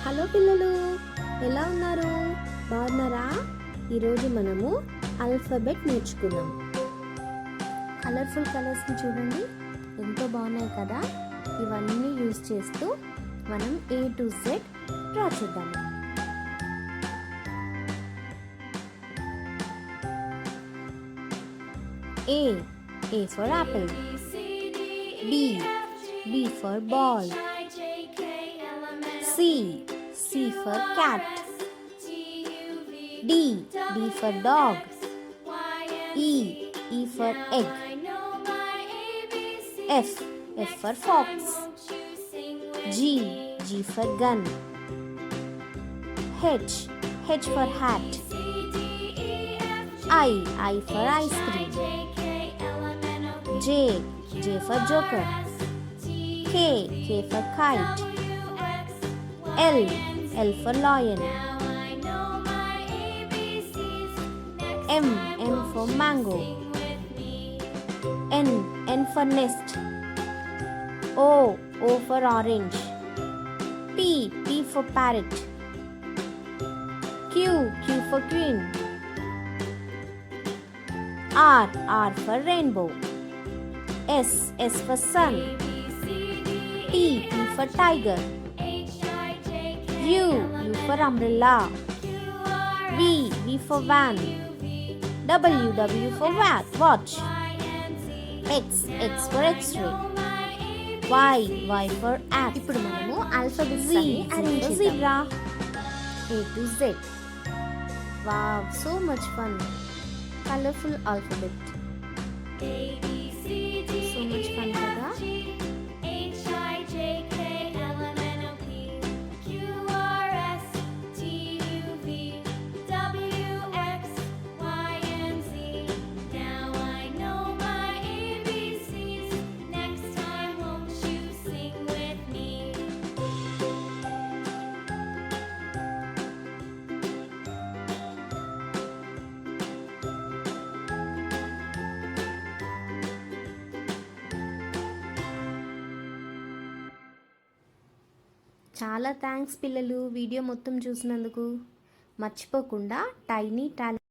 Hello పిల్లలు, ఎలా ఉన్నారు? బాగున్నారా? ఈరోజు మనము ఆల్ఫాబెట్ నేర్చుకుందాం. కలర్ఫుల్ కలర్స్ని చూడండి, ఎంతో బాగున్నాయి కదా. ఇవన్నీ యూజ్ చేస్తూ మనం A to Z డ్రా చేద్దాము. A for apple. B for ball. C for cat. D for dog. E for egg. F for fox. G for gun. H for hat. I for ice cream. J for joker. K for kite. L for lion. M for mango. N for nest. O for orange. P for parrot. Q for queen. R for rainbow. S for sun. T for tiger. U for umbrella. V for van. W for watch. X for x-ray. Y for app. ఇప్పుడు మనము alphabets అన్ని arrange చేద్దాం. zebra. A to Z. Wow, so much fun. Colorful alphabet. So much fun కదా. చాలా thanks పిల్లలు, video మొత్తం చూసినందుకు. మర్చిపోకుండా టైనీ టాలెంట్